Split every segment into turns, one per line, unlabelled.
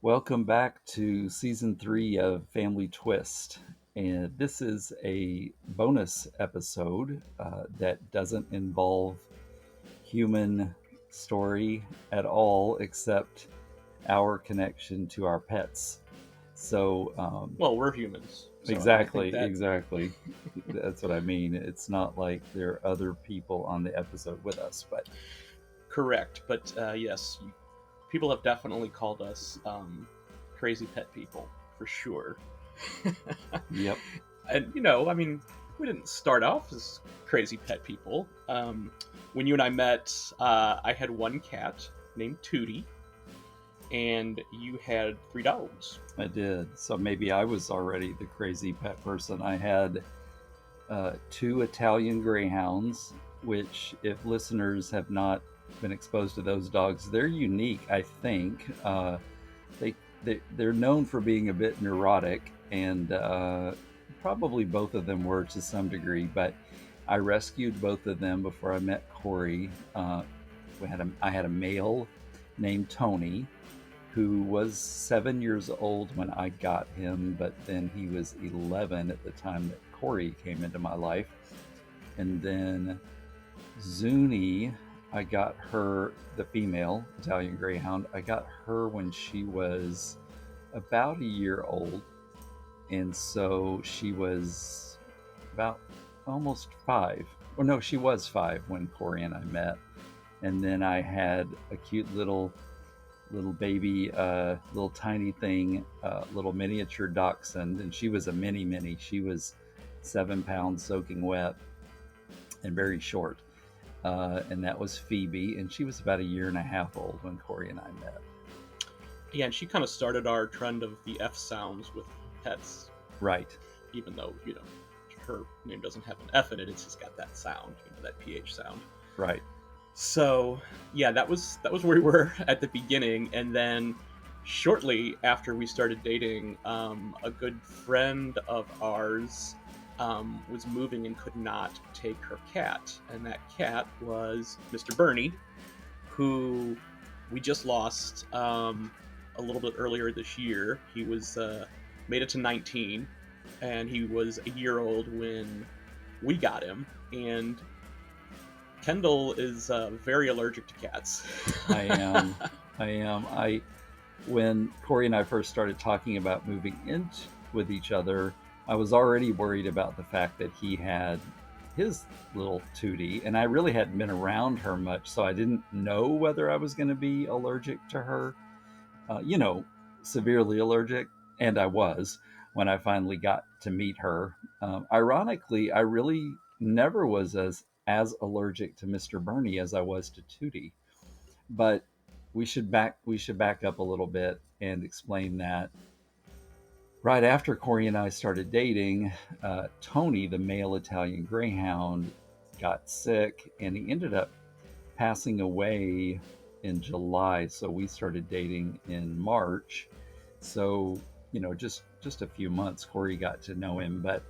Welcome back to season 3 of Family Twist. And this is a bonus episode that doesn't involve human story at all, except our connection to our pets. So,
Well, we're humans. So I think
exactly,
that
exactly. That's what I mean. It's not like there are other people on the episode with us, but
correct. But yes, people have definitely called us crazy pet people for sure.
yep,
And we didn't start off as crazy pet people. When you and I met, I had one cat named Tootie, and you had three dogs.
I did. So maybe I was already the crazy pet person. I had two Italian Greyhounds, which, if listeners have not been exposed to those dogs, they're unique, I think. They, they're known for being a bit neurotic, and probably both of them were to some degree, but I rescued both of them before I met Corey. I had a male named Tony who was 7 years old when I got him, but then he was 11 at the time that Corey came into my life. And then Zuni, I got her, the female Italian Greyhound, I got her when she was about a year old. And so she was about almost 5. Well, no, she was 5 when Corey and I met. And then I had a cute little baby, little tiny thing, little miniature dachshund, and she was a mini. She was 7 pounds soaking wet and very short. And that was Phoebe, and she was about a year and a half old when Corey and I met.
Yeah, and she kind of started our trend of the F sounds with pets.
Right.
Even though, her name doesn't have an F in it, it's just got that sound, that PH sound.
Right.
So yeah, that was where we were at the beginning, and then shortly after we started dating, a good friend of ours was moving and could not take her cat, and that cat was Mr. Bernie, who we just lost a little bit earlier this year. He was made it to 19, and he was a year old when we got him, and Kendall is very allergic to cats.
I am. When Corey and I first started talking about moving in with each other, I was already worried about the fact that he had his little Tootie, and I really hadn't been around her much, so I didn't know whether I was going to be allergic to her, severely allergic, and I was when I finally got to meet her. Ironically, I really never was as allergic to Mr. Bernie as I was to Tootie. But we should back up a little bit and explain that right after Corey and I started dating, Tony, the male Italian Greyhound, got sick, and he ended up passing away in July. So we started dating in March. So just a few months. Corey got to know him, but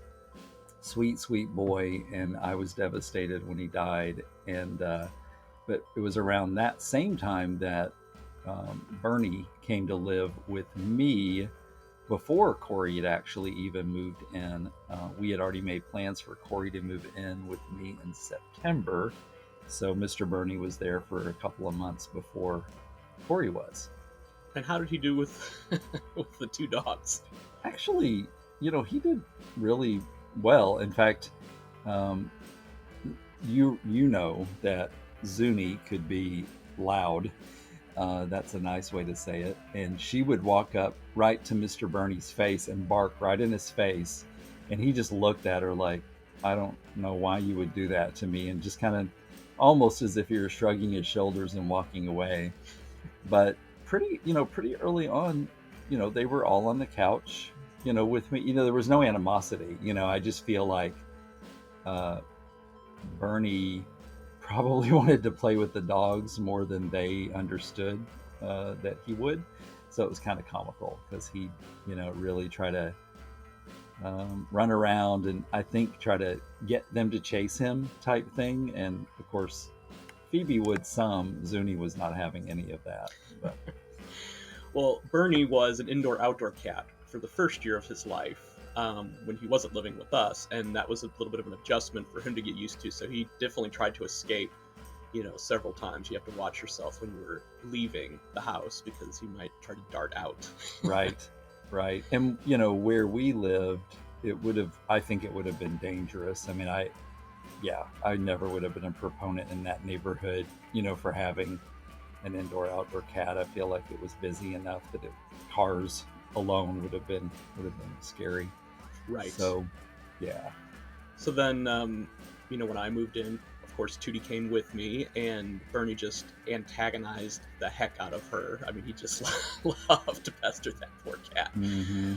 sweet boy, and I was devastated when he died. And but it was around that same time that Bernie came to live with me before Corey had actually even moved in. We had already made plans for Corey to move in with me in September, so Mr. Bernie was there for a couple of months before Corey was.
And how did he do with with the two dogs?
Actually, he did really well. In fact, you know that Zuni could be loud. That's a nice way to say it. And she would walk up right to Mr. Bernie's face and bark right in his face. And he just looked at her like, I don't know why you would do that to me. And just kind of almost as if he were shrugging his shoulders and walking away. But pretty early on, they were all on the couch, with me. There was no animosity. I just feel like Bernie probably wanted to play with the dogs more than they understood that he would. So it was kind of comical because he, really try to run around and I think try to get them to chase him type thing. And of course, Phoebe would some. Zuni was not having any of that. But
Well, Bernie was an indoor-outdoor cat for the first year of his life, when he wasn't living with us, and that was a little bit of an adjustment for him to get used to. So he definitely tried to escape, several times. You have to watch yourself when you were leaving the house because he might try to dart out.
Right, right. And where we lived, I think it would have been dangerous. I mean, I never would have been a proponent in that neighborhood, for having an indoor outdoor cat. I feel like it was busy enough that cars alone would have been scary.
Right.
So, yeah.
So then, when I moved in, of course, Tootie came with me, and Bernie just antagonized the heck out of her. I mean, he just loved to pester that poor cat.
Hmm.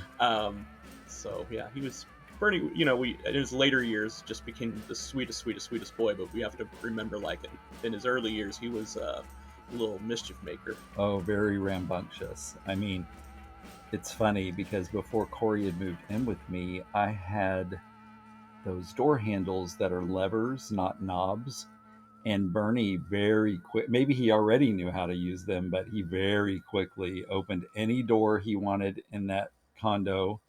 So yeah, he was Bernie. In his later years, just became the sweetest, sweetest, sweetest boy. But we have to remember, like in his early years, he was a little mischief maker.
Oh, very rambunctious. I mean, it's funny because before Corey had moved in with me, I had those door handles that are levers, not knobs. And Bernie very quick, maybe he already knew how to use them, but he very quickly opened any door he wanted in that condo.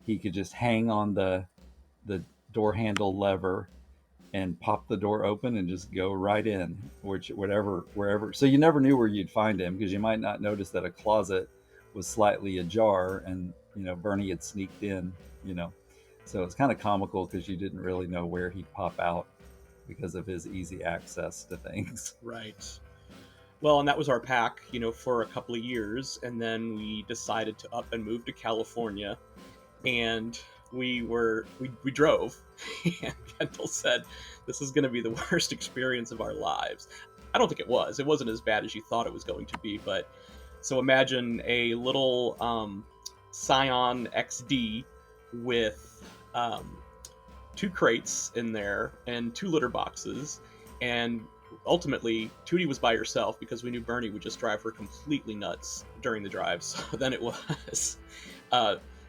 He could just hang on the door handle lever and pop the door open and just go right in, wherever. So you never knew where you'd find him because you might not notice that a closet was slightly ajar, and Bernie had sneaked in. You know, so it's kind of comical because you didn't really know where he'd pop out because of his easy access to things.
Right. Well, and that was our pack, for a couple of years, and then we decided to up and move to California, and we drove, and Kendall said, "This is going to be the worst experience of our lives." I don't think it was. It wasn't as bad as you thought it was going to be, but so imagine a little Scion XD with two crates in there and two litter boxes, and ultimately Tootie was by herself because we knew Bernie would just drive her completely nuts during the drive. So then it was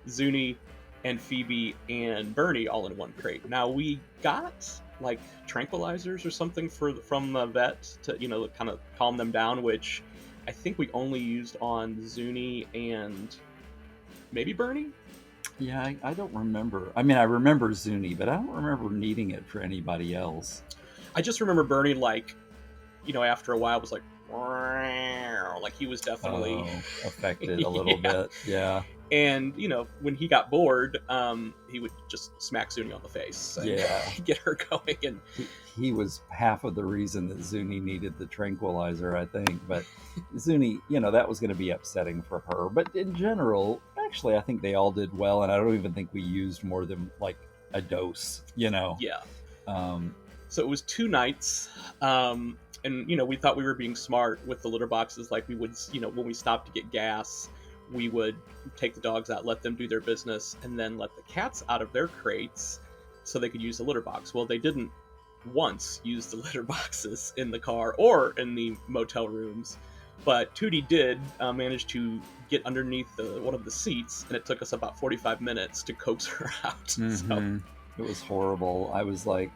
Zuni and Phoebe and Bernie all in one crate. Now we got like tranquilizers or something from the vet to kind of calm them down, which I think we only used on Zuni and maybe Bernie.
Yeah, I don't remember. I mean, I remember Zuni, but I don't remember needing it for anybody else.
I just remember Bernie, like, after a while was like he was definitely
affected a little bit. Yeah.
And when he got bored, he would just smack Zuni on the face and get her going. And
he was half of the reason that Zuni needed the tranquilizer, I think. But Zuni, that was going to be upsetting for her. But in general, actually, I think they all did well, and I don't even think we used more than like a dose.
Yeah. So it was 2 nights. And we thought we were being smart with the litter boxes. Like we would, when we stopped to get gas, we would take the dogs out, let them do their business, and then let the cats out of their crates so they could use the litter box. Well, they didn't once use the litter boxes in the car or in the motel rooms, but Tootie did manage to get underneath one of the seats, and it took us about 45 minutes to coax her out.
Mm-hmm. So it was horrible. I was like,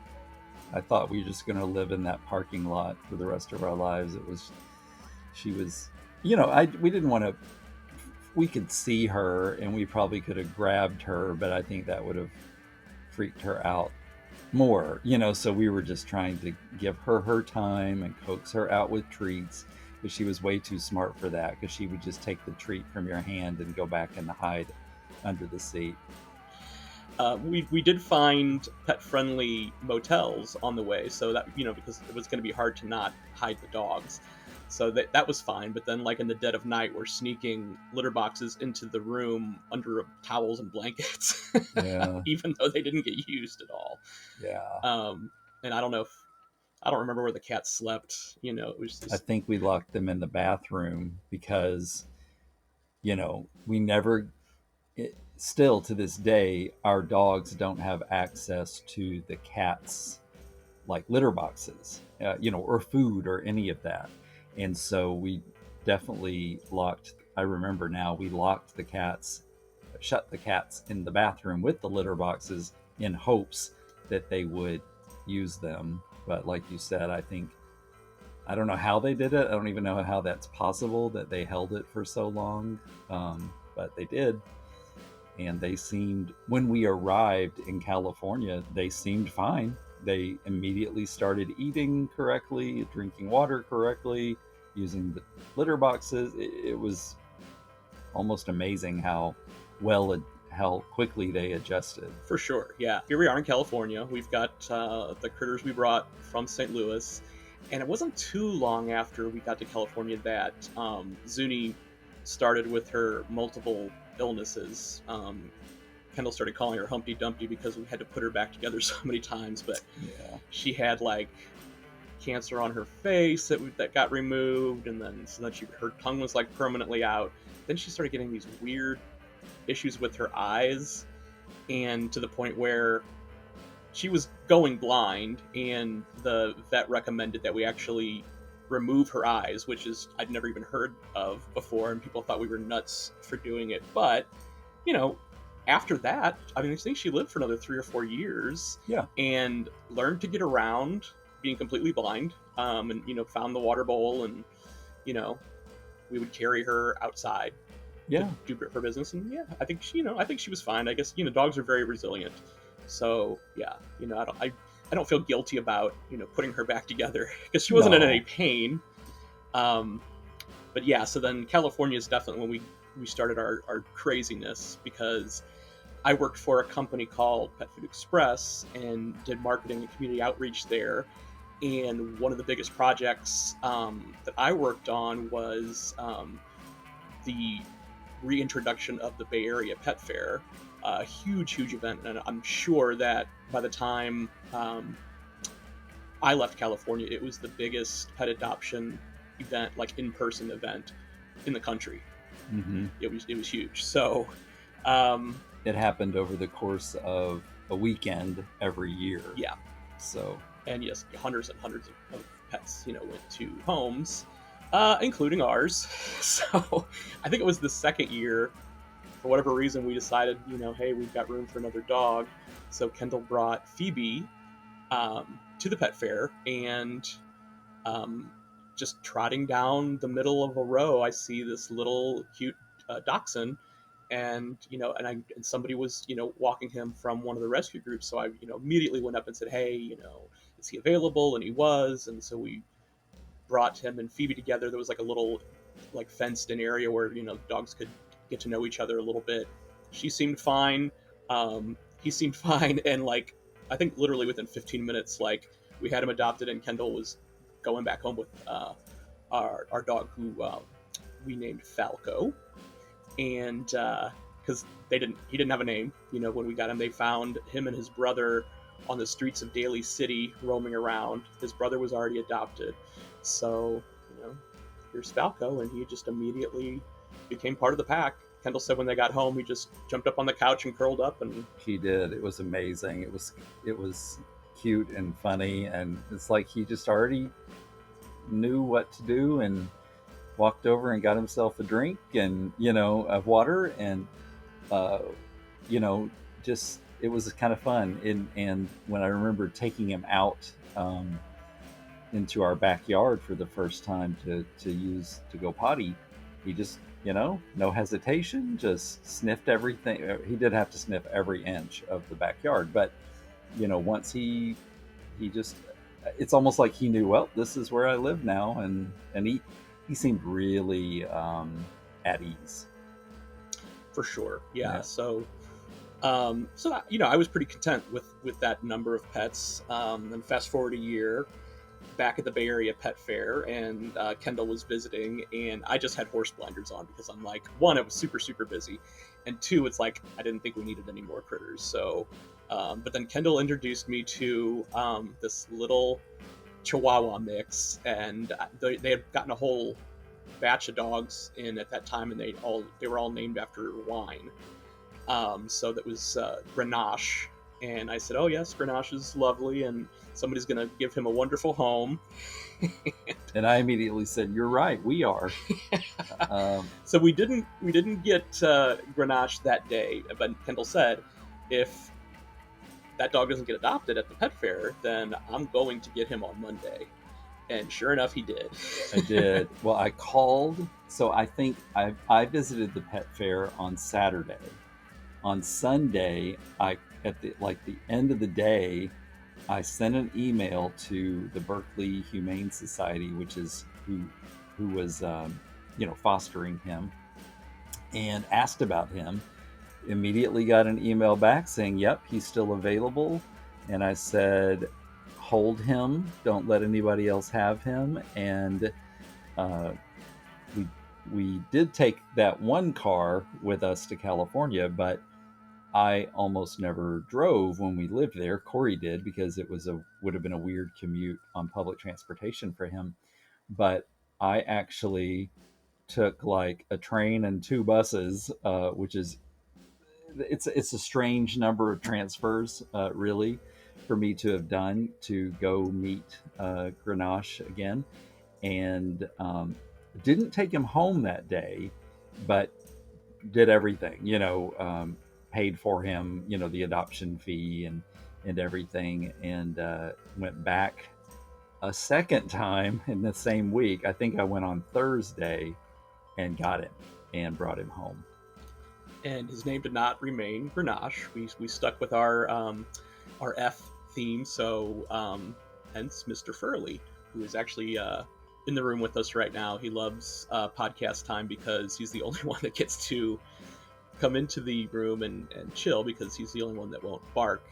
I thought we were just going to live in that parking lot for the rest of our lives. She was, we didn't want to. We could see her and we probably could have grabbed her, but I think that would have freaked her out more, so we were just trying to give her time and coax her out with treats, but she was way too smart for that because she would just take the treat from your hand and go back and hide under the seat.
We did find pet-friendly motels on the way, so that, because it was going to be hard to not hide the dogs. So that was fine, but then like in the dead of night, we're sneaking litter boxes into the room under towels and blankets, even though they didn't get used at all.
Yeah.
And I don't remember where the cats slept. It was just...
I think we locked them in the bathroom because, we never. Still to this day, our dogs don't have access to the cats' like litter boxes, or food or any of that. And so we definitely I remember now, we shut the cats in the bathroom with the litter boxes in hopes that they would use them. But like you said, I think I don't know how they did it. I don't even know how that's possible that they held it for so long, but they did. And they seemed, when we arrived in California, they seemed fine. They immediately started eating correctly, drinking water correctly, using the litter boxes. It was almost amazing how quickly they adjusted.
For sure, yeah. Here we are in California. We've got the critters we brought from St. Louis, and it wasn't too long after we got to California that Zuni started with her multiple illnesses. Kendall started calling her Humpty Dumpty because we had to put her back together so many times, but
Yeah.
she had like cancer on her face that got removed, and then her tongue was like permanently out. Then she started getting these weird issues with her eyes, and to the point where she was going blind, and the vet recommended that we actually remove her eyes, which is I'd never even heard of before, and people thought we were nuts for doing it. But you know, after that, I mean, I think she lived for another 3 or 4 years,
Yeah.
and learned to get around being completely blind, and found the water bowl, and you know, we would carry her outside
Yeah.
to do her business, and yeah, I think she was fine. I guess dogs are very resilient, so yeah, I don't feel guilty about putting her back together because she wasn't in
No.
any pain. Um, but yeah, so then California is definitely when we started our craziness, because I worked for a company called Pet Food Express and did marketing and community outreach there. And one of the biggest projects that I worked on was the reintroduction of the Bay Area Pet Fair, a huge event. And I'm sure that by the time I left California, it was the biggest pet adoption event, like in-person event in the country.
Mm-hmm.
It was huge. So um,
It happened over the course of a weekend every year.
yeah,
So
and yes, hundreds and hundreds of pets, went to homes, including ours. So I think it was the second year, for whatever reason, we decided, hey, we've got room for another dog. So Kendall brought Phoebe to the pet fair, and um, just trotting down the middle of a row, I see this little cute dachshund, and and somebody was walking him from one of the rescue groups. So I immediately went up and said, hey, is he available? And he was, and so we brought him and Phoebe together. There was like a little like fenced in area where dogs could get to know each other a little bit. She seemed fine. He seemed fine, and like I think literally within 15 minutes, like we had him adopted, and Kendall was going back home with our dog, who we named Falco, and because he didn't have a name, when we got him. They found him and his brother on the streets of Daly City roaming around. His brother was already adopted, so here's Falco, and he just immediately became part of the pack. Kendall said when they got home, he just jumped up on the couch and curled up, and
he did. It was amazing. It was cute and funny, and it's like he just already knew what to do, and walked over and got himself a drink and of water, and uh, just it was kind of fun. And when I remember taking him out into our backyard for the first time to go potty, he just no hesitation, just sniffed everything. He did have to sniff every inch of the backyard, but once he just, it's almost like he knew, well, this is where I live now, and he seemed really at ease.
for sure,
Yeah.
So I was pretty content with that number of pets. And fast forward a year, back at the Bay Area Pet Fair, and Kendall was visiting, and I just had horse blinders on because I'm like, one, it was super busy, and two, it's like I didn't think we needed any more critters. So, but then Kendall introduced me to this little Chihuahua mix, and they had gotten a whole batch of dogs in at that time, and they were all named after wine. So that was Grenache, and I said, oh yes, Grenache is lovely, and somebody's going to give him a wonderful home.
And I immediately said, you're right, we are.
So we didn't get Grenache that day, but Kendall said, if that dog doesn't get adopted at the pet fair, then I'm going to get him on Monday. And sure enough, he did.
I did. Well, I called. So I think I visited the pet fair on Saturday. On Sunday, I at the end of the day, I sent an email to the Berkeley Humane Society, which is who was fostering him, and asked about him. Immediately got an email back saying, "Yep, he's still available." And I said, "Hold him. Don't let anybody else have him." And uh, we we did take that one car with us to California, but I almost never drove when we lived there. Corey did because it would have been a weird commute on public transportation for him. But I actually took like a train and two buses, which is it's a strange number of transfers, really, for me to have done to go meet Grenache again, and didn't take him home that day, but did everything, paid for him, the adoption fee and everything, and went back a second time in the same week. I think I went on Thursday and got him and brought him home.
And his name did not remain Grenache. We stuck with our F theme, so hence Mr. Furley, who is actually in the room with us right now. He loves podcast time because he's the only one that gets to come into the room and chill because he's the only one that won't bark.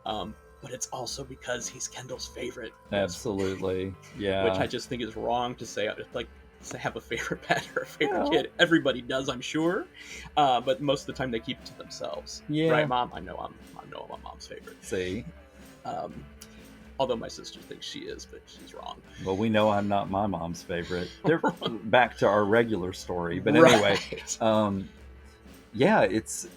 But it's also because he's Kendall's favorite.
Absolutely, yeah.
Which I just think is wrong to say. Like, to have a favorite pet or a favorite kid. Everybody does, I'm sure, but most of the time they keep it to themselves.
Yeah.
Right, Mom? I know I'm my mom's favorite.
See,
although my sister thinks she is, but she's wrong.
Well, we know I'm not my mom's favorite. They're back to our regular story, but anyway, yeah, it's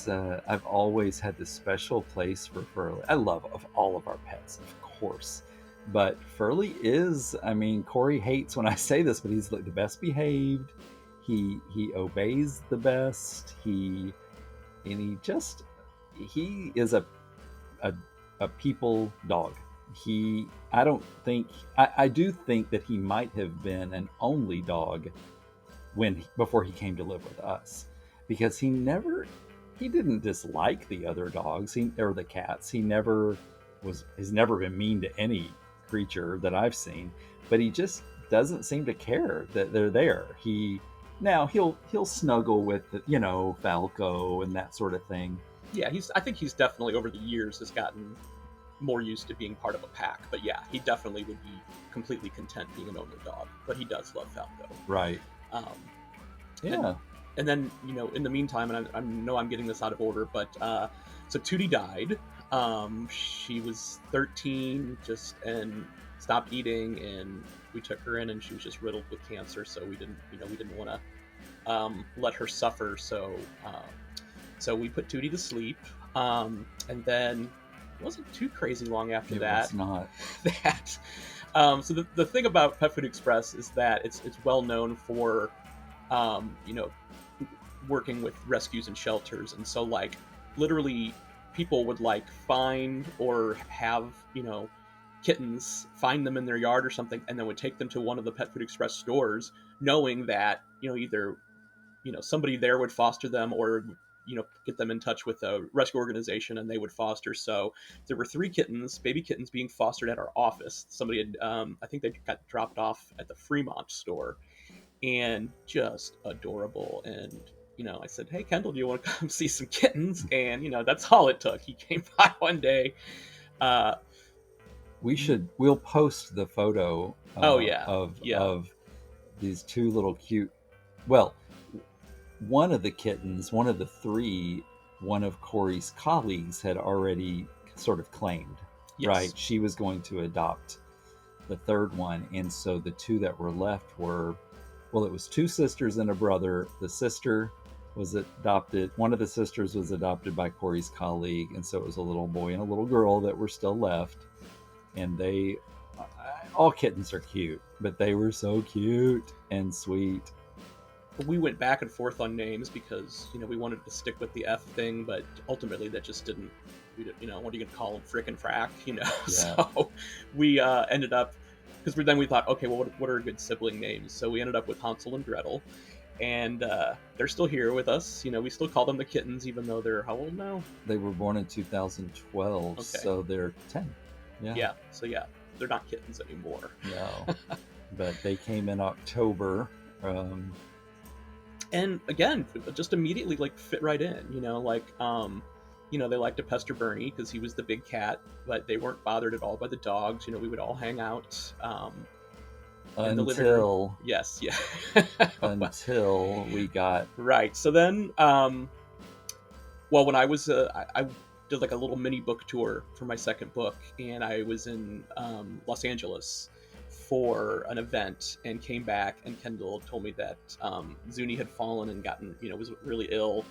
I've always had this special place for Furley. I love all of our pets, of course. But Furley is, I mean, Corey hates when I say this, but he's like the best behaved. He obeys the best. He is a people dog. I do think that he might have been an only dog before he came to live with us, because he didn't dislike the other dogs or the cats. He's never been mean to any creature that I've seen, but he just doesn't seem to care that they're there. He'll snuggle with Falco and that sort of thing.
Yeah, I think he's definitely over the years has gotten more used to being part of a pack. But yeah, he definitely would be completely content being an only dog. But he does love Falco.
Right.
Yeah. And then in the meantime, and I know I'm getting this out of order, but so Tootie died. She was 13 and stopped eating, and we took her in, and she was just riddled with cancer. So we didn't want to let her suffer. So we put Tootie to sleep. And then it wasn't too crazy long after that.
It was not.
So the thing about Pet Food Express is that it's well known for working with rescues and shelters, and so like literally people would like find or have kittens, find them in their yard or something, and then would take them to one of the Pet Food Express stores, knowing that either somebody there would foster them or get them in touch with a rescue organization and they would foster. So there were 3 baby kittens being fostered at our office. Somebody had I think they got dropped off at the Fremont store, and just adorable. And I said, "Hey, Kendall, do you want to come see some kittens?" And that's all it took. He came by one day.
We'll post the photo of these 2 little cute, well, one of the kittens, one of the 3, one of Corey's colleagues had already sort of claimed. Yes. Right? She was going to adopt the 3rd one, and so the 2 that were left were, well, it was 2 sisters and a brother. The sister was adopted. One of the sisters was adopted by Corey's colleague, and so it was a little boy and a little girl that were still left. And all kittens are cute, but they were so cute and sweet.
We went back and forth on names because we wanted to stick with the F thing, but ultimately that just didn't. What are you gonna call them? Frick and frack,
Yeah.
So we ended up, because then we thought, okay, well, what are good sibling names? So we ended up with Hansel and Gretel, and they're still here with us. We still call them the kittens, even though they're how old now?
They were born in 2012,
Okay.
so they're 10.
Yeah. So yeah, they're not kittens anymore.
No, but they came in October.
And again, just immediately fit right in. They liked to pester Bernie because he was the big cat, but they weren't bothered at all by the dogs. We would all hang out. In the living room. Yes, yeah.
Until we got
right. So then, when I was, I did like a little mini book tour for my second book, and I was in Los Angeles for an event, and came back, and Kendall told me that Zuni had fallen and gotten, was really ill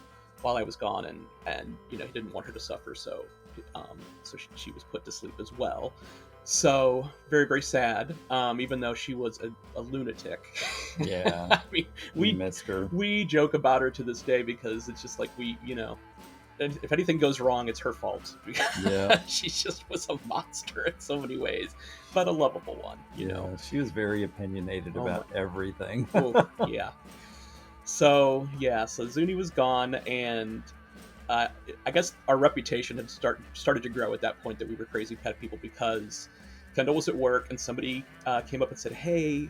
while I was gone, and he didn't want her to suffer, so she was put to sleep as well. So very, very sad. Even though she was a lunatic.
Yeah.
I mean, we
missed her.
We joke about her to this day because it's just like if anything goes wrong, it's her fault.
Yeah.
She just was a monster in so many ways, but a lovable one. You know.
She was very opinionated about everything.
Oh, yeah. So Zuni was gone, and I guess our reputation had started to grow at that point that we were crazy pet people, because Kendall was at work and somebody came up and said, "Hey,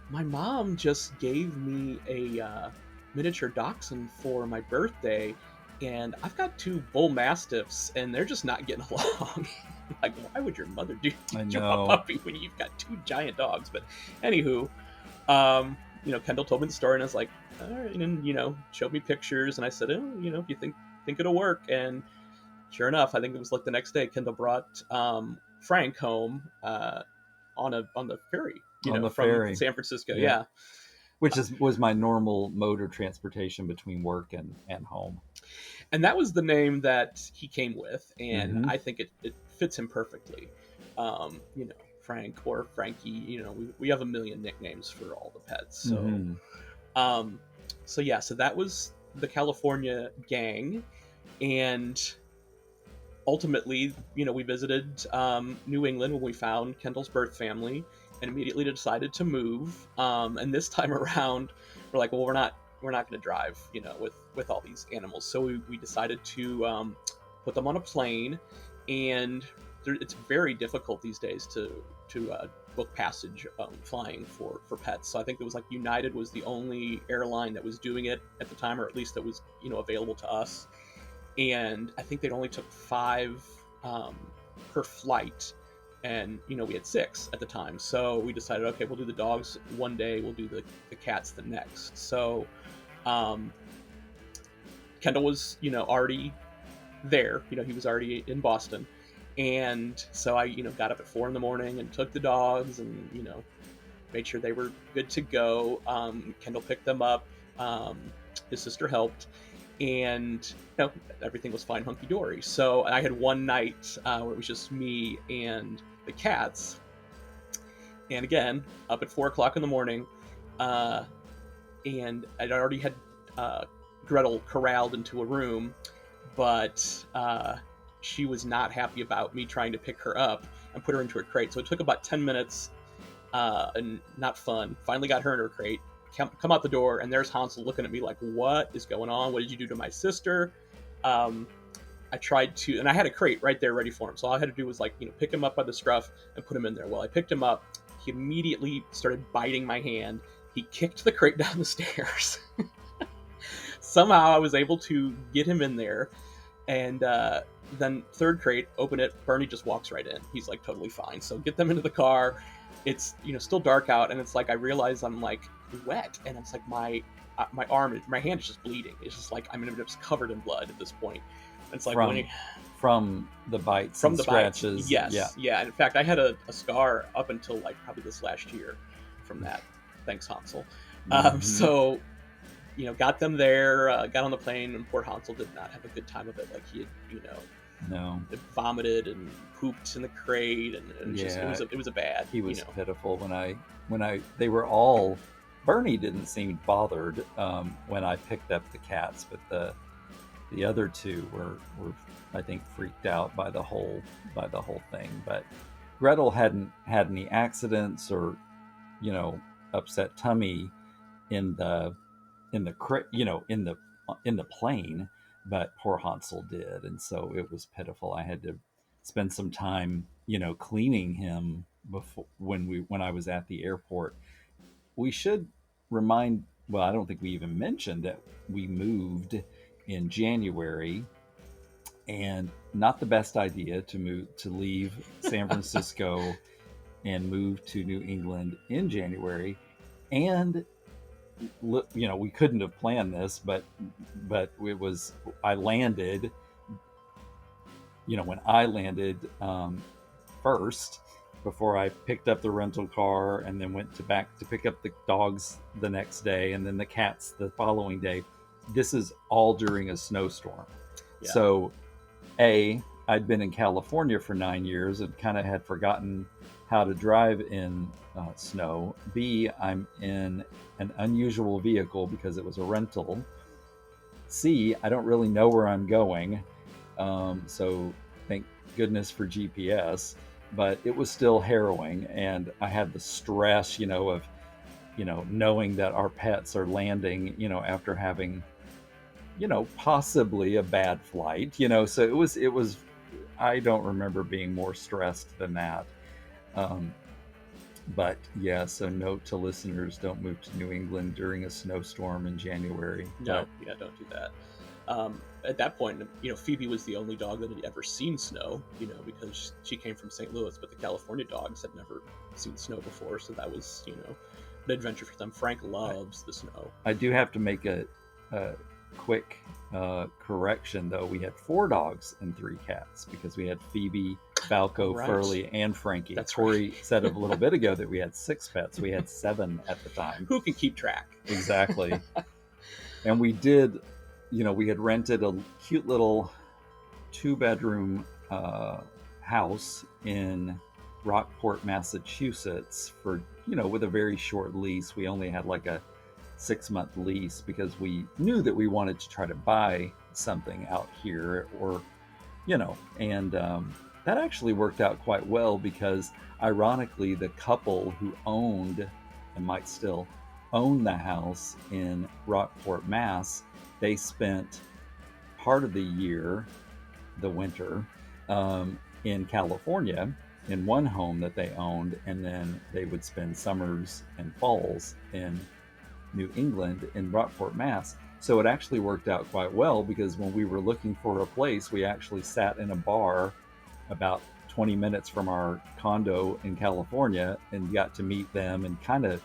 my mom just gave me a miniature dachshund for my birthday, and I've got 2 bull mastiffs, and they're just not getting along." Like, why would your mother do a puppy when you've got 2 giant dogs? But anywho, Kendall told me the story, and I was like, all right, and showed me pictures, and I said, oh, if you think it'll work, and sure enough, I think it was like the next day, Kendall brought Frank home on the ferry, from
ferry.
San Francisco, yeah.
Which was my normal mode of transportation between work and home.
And that was the name that he came with, and I think it fits him perfectly. Frank or Frankie, we have a million nicknames for all the pets. So, so that was the California gang, and ultimately, we visited New England when we found Kendall's birth family, and immediately decided to move. And this time around, we're like, well, we're not going to drive, with all these animals. So we decided to put them on a plane, and it's very difficult these days to book passage flying for pets. So I think it was like United was the only airline that was doing it at the time, or at least that was available to us. And I think they only took 5 per flight, and we had 6 at the time. So we decided, okay, we'll do the dogs one day, we'll do the cats the next. So Kendall was already there. He was already in Boston. And so I, got up at 4 a.m. and took the dogs, and, made sure they were good to go. Kendall picked them up. His sister helped, and everything was fine, hunky dory. So I had one night where it was just me and the cats. And again, up at 4 a.m, and I'd already had Gretel corralled into a room, but she was not happy about me trying to pick her up and put her into her crate. So it took about 10 minutes, and not fun. Finally got her in her crate, come out the door, and there's Hansel looking at me like, what is going on? What did you do to my sister? I tried to, and I had a crate right there ready for him. So all I had to do was pick him up by the scruff and put him in there. Well, I picked him up. He immediately started biting my hand. He kicked the crate down the stairs. Somehow I was able to get him in there, and then third crate, open it, Bernie just walks right in. He's like totally fine. So get them into the car. It's still dark out, and it's like I realize I'm like wet, and it's like my arm, my hand is just bleeding. It's just like I'm just covered in blood at this point. And it's like
from the bites,
from
and
the
scratches.
Bites. Yes, yeah. In fact, I had a scar up until like probably this last year from that. Thanks, Hansel. So got them there, got on the plane, and poor Hansel did not have a good time of it. Like he had, vomited and pooped in the crate, and it was a bad.
He was pitiful when they were all. Bernie didn't seem bothered when I picked up the cats, but the other 2 were I think freaked out by the whole thing. But Gretel hadn't had any accidents or, you know, upset tummy in the in the plane, but poor Hansel did, and so it was pitiful. I had to spend some time, cleaning him before when I was at the airport. We should remind. Well, I don't think we even mentioned that we moved in January, and not the best idea to leave San Francisco and move to New England in January. And we couldn't have planned this, but it was I landed. When I landed first, before I picked up the rental car and then went to back to pick up the dogs the next day and then the cats the following day. This is all during a snowstorm.
Yeah.
So, I'd been in California for 9 years and kind of had forgotten how to drive in snow. B, I'm in an unusual vehicle because it was a rental. C, I don't really know where I'm going. So thank goodness for GPS, but it was still harrowing. And I had the stress, of, knowing that our pets are landing, after having, possibly a bad flight, so it was, I don't remember being more stressed than that. But yeah, so note to listeners, don't move to New England during a snowstorm in January.
No, yeah, don't do that. At that point, Phoebe was the only dog that had ever seen snow, because she came from St. Louis, but the California dogs had never seen snow before, so that was, an adventure for them. Frank loves the snow.
I do have to make a quick correction, though. We had 4 dogs and 3 cats because we had Phoebe, Falco,
Right.
Furley, and Frankie.
That's
Corey
right.
said a little bit ago that we had 6 pets. We had 7 at the time.
Who can keep track?
Exactly. And we did, we had rented a cute little 2-bedroom house in Rockport, Massachusetts for, with a very short lease. We only had like a 6-month lease because we knew that we wanted to try to buy something out here, or, and that actually worked out quite well because ironically, the couple who owned and might still own the house in Rockport, Mass, they spent part of the year, the winter, in California in one home that they owned, and then they would spend summers and falls in New England in Rockport, Mass. So it actually worked out quite well because when we were looking for a place, we actually sat in a bar about 20 minutes from our condo in California and got to meet them and kind of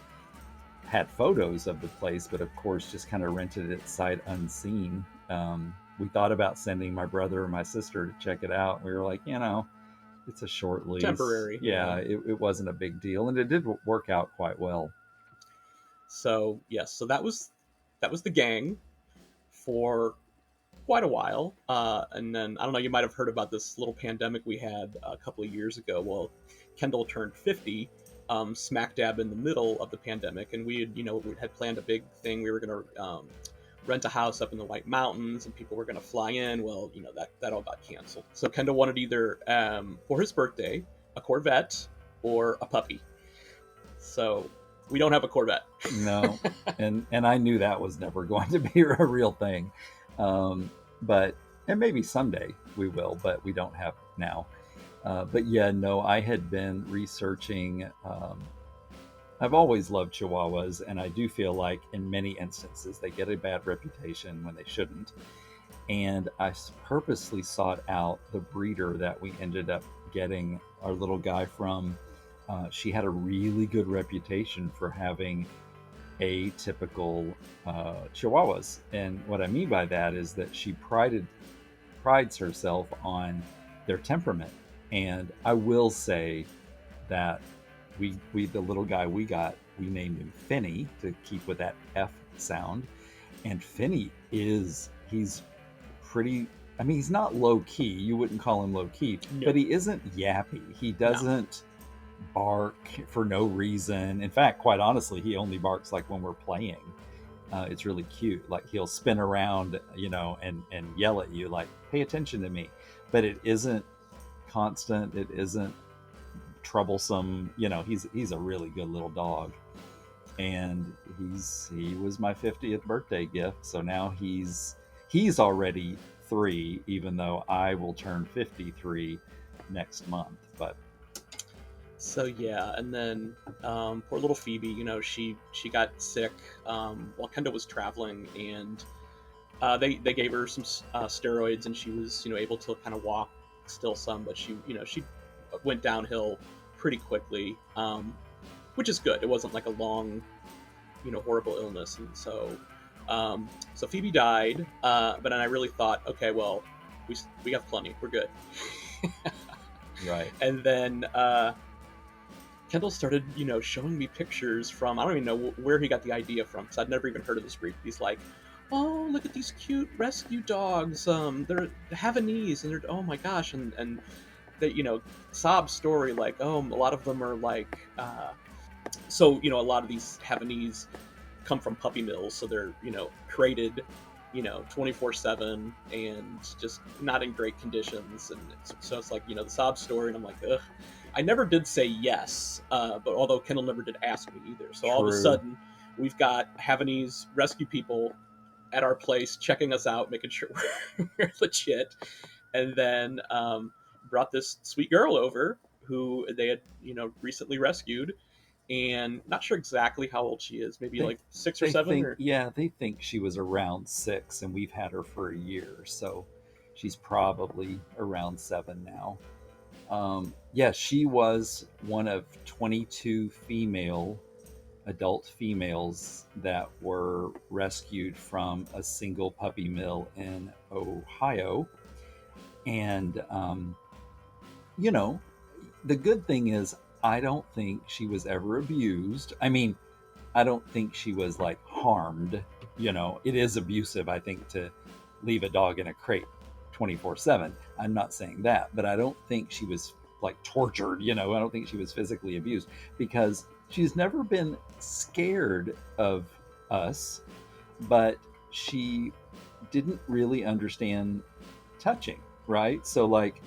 had photos of the place, but of course just kind of rented it sight unseen. We thought about sending my brother or my sister to check it out. We were like, it's a short lease.
Temporary.
Yeah, it wasn't a big deal, and it did work out quite well.
So yes, so that was the gang for quite a while, and then I don't know. You might have heard about this little pandemic we had a couple of years ago. Well, Kendall turned 50, smack dab in the middle of the pandemic, and we had planned a big thing. We were going to rent a house up in the White Mountains, and people were going to fly in. Well, that all got canceled. So Kendall wanted either for his birthday a Corvette or a puppy. So we don't have a Corvette.
No, and I knew that was never going to be a real thing. But and maybe someday we will, but we don't have now. But yeah, no, I had been researching. I've always loved Chihuahuas, and I do feel like in many instances they get a bad reputation when they shouldn't. And I purposely sought out the breeder that we ended up getting our little guy from. She had a really good reputation for having atypical Chihuahuas. And what I mean by that is that she prides herself on their temperament. And I will say that we the little guy we got, we named him Finney to keep with that F sound. And Finney he's pretty, I mean, he's not low key. You wouldn't call him low key,
No.
but he isn't yappy. He doesn't bark for no reason. In fact, quite honestly, he only barks like when we're playing. It's really cute. Like he'll spin around, and yell at you like, pay attention to me. But it isn't constant. It isn't troublesome. He's a really good little dog, and he was my 50th birthday gift. So now he's already 3, even though I will turn 53 next month. But
So yeah, and then poor little Phoebe, she got sick while Kendall was traveling, and they gave her some steroids, and she was able to kind of walk still some, but she went downhill pretty quickly, which is good. It wasn't like a long horrible illness, and so Phoebe died, but then I really thought, okay, well, we have plenty, we're good.
right.
And then Kendall started, showing me pictures from, I don't even know where he got the idea from, because I'd never even heard of this breed. He's like, oh, look at these cute rescue dogs. They're Havanese, and they're, oh my gosh, and they, sob story, like, oh, a lot of them are like, so, a lot of these Havanese come from puppy mills, so they're, crated, 24/7, and just not in great conditions. And so it's like, the sob story, and I'm like, ugh. I never did say yes, but although Kendall never did ask me either. So all of a
True.
sudden, we've got Havanese rescue people at our place checking us out, making sure we're legit, and then brought this sweet girl over who they had, recently rescued, and not sure exactly how old she is, maybe
They
like 6 or
they
7,
think
or
yeah, they think she was around 6, and we've had her for a year, so she's probably around 7 now. Yeah, she was one of 22 adult females that were rescued from a single puppy mill in Ohio. And, you know, the good thing is, I don't think she was ever abused. I mean, I don't think she was like harmed. It is abusive, I think, to leave a dog in a crate 24/7. I'm not saying that, but I don't think she was like tortured. I don't think she was physically abused, because she's never been scared of us, but she didn't really understand touching, right? So, like,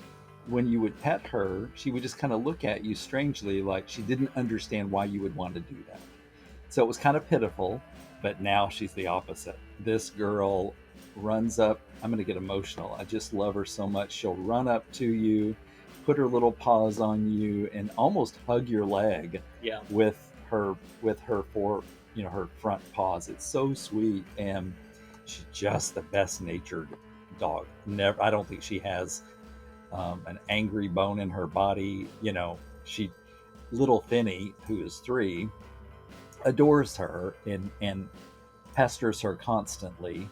when you would pet her, she would just kind of look at you strangely, like she didn't understand why you would want to do that. So it was kind of pitiful, but now she's the opposite. This girl runs up. I'm going to get emotional. I just love her so much. She'll run up to you, put her little paws on you, and almost hug your leg
yeah,
with her her front paws. It's so sweet, and she's just the best natured dog. Never, I don't think she has an angry bone in her body. She little Finny, who is 3, adores her and pesters her constantly,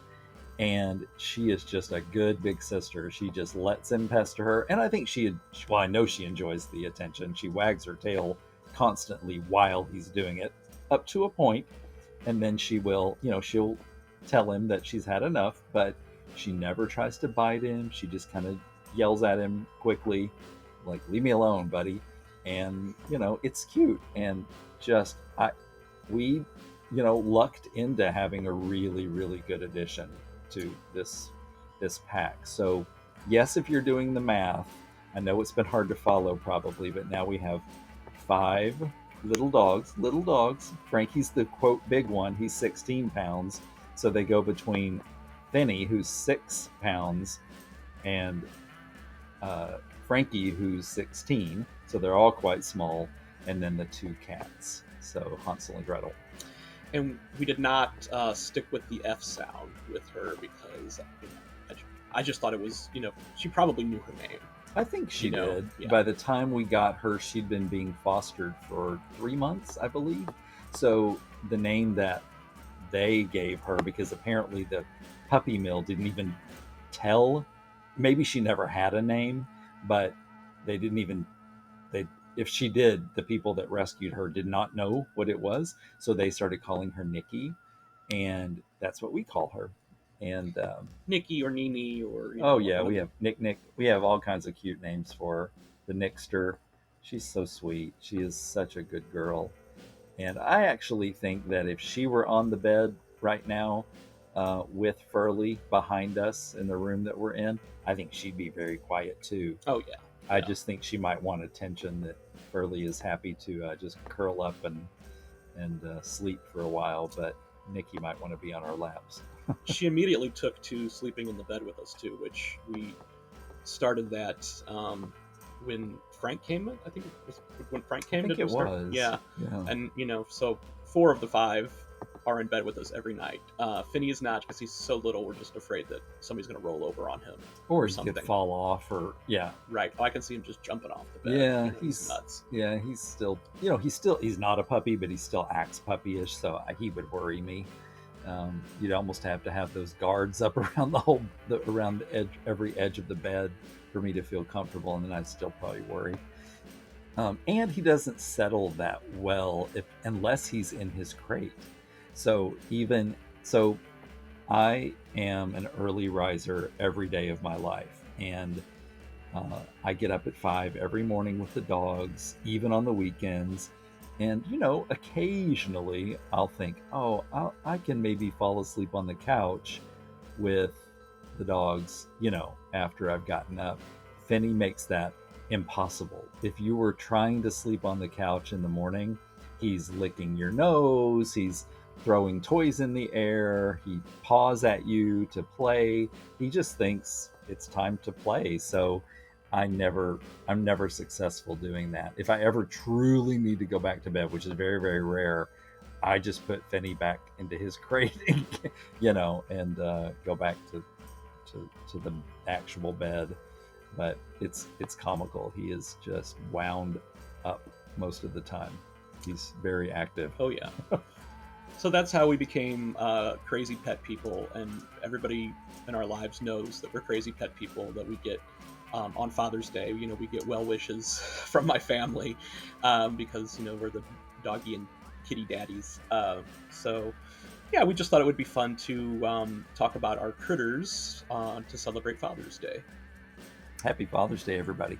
and she is just a good big sister. She just lets him pester her, and I think I know she enjoys the attention. She wags her tail constantly while he's doing it, up to a point, and then she'll tell him that she's had enough, but she never tries to bite him. She just kind of yells at him quickly, like, leave me alone, buddy. And it's cute, and just we lucked into having a really, really good addition to this pack. So yes, if you're doing the math, I know it's been hard to follow probably, but now we have 5 little dogs. Frankie's the quote big one. He's 16 pounds, so they go between Finny, who's 6 pounds, and Frankie, who's 16, so they're all quite small, and then the 2 cats, so Hansel and Gretel.
and we did not stick with the F sound with her because I just thought it was, she probably knew her name.
I think she did.
Yeah.
By the time we got her, she'd been being fostered for 3 months, I believe. So the name that they gave her, because apparently the puppy mill didn't even tell, maybe she never had a name, but they didn't even, if she did, the people that rescued her did not know what it was, so they started calling her Nikki, and that's what we call her. And
Nikki or Nini or
oh yeah, we have Nick. We have all kinds of cute names for her. The Nickster. She's so sweet. She is such a good girl. And I actually think that if she were on the bed right now with Furley behind us in the room that we're in, I think she'd be very quiet too.
Oh yeah.
I just think she might want attention that Pearlie is happy to just curl up and sleep for a while, but Nikki might want to be on our laps.
She immediately took to sleeping in the bed with us too, which we started that when Frank came in. I think it was when Frank
I
came
think
to
it
start.
was.
Yeah,
Yeah.
and so 4 of the 5 are in bed with us every night. Finney is not because he's so little. We're just afraid that somebody's going to roll over on him
Or
or
he
something.
could fall off, or yeah.
Right. Oh, I can see him just jumping off the bed.
Yeah,
He's nuts.
yeah, he's still, he's not a puppy, but he still acts puppyish, so he would worry me. You'd almost have to have those guards up around around the edge, every edge of the bed, for me to feel comfortable, and then I'd still probably worry. And he doesn't settle that well unless he's in his crate. So even so, I am an early riser every day of my life, and I get up at 5 every morning with the dogs, even on the weekends. And, occasionally I'll think, oh, I can maybe fall asleep on the couch with the dogs, after I've gotten up. Finney makes that impossible. If you were trying to sleep on the couch in the morning, he's licking your nose, he's throwing toys in the air, he paws at you to play. He just thinks it's time to play. So I'm never successful doing that. If I ever truly need to go back to bed, which is very, very rare, I just put Finney back into his crate, and go back to the actual bed. But it's comical. He is just wound up most of the time. He's very active.
Oh yeah. So that's how we became crazy pet people, and everybody in our lives knows that we're crazy pet people. That we get on Father's Day, we get well wishes from my family because we're the doggy and kitty daddies. So yeah, we just thought it would be fun to talk about our critters to celebrate Father's Day.
Happy Father's Day, everybody.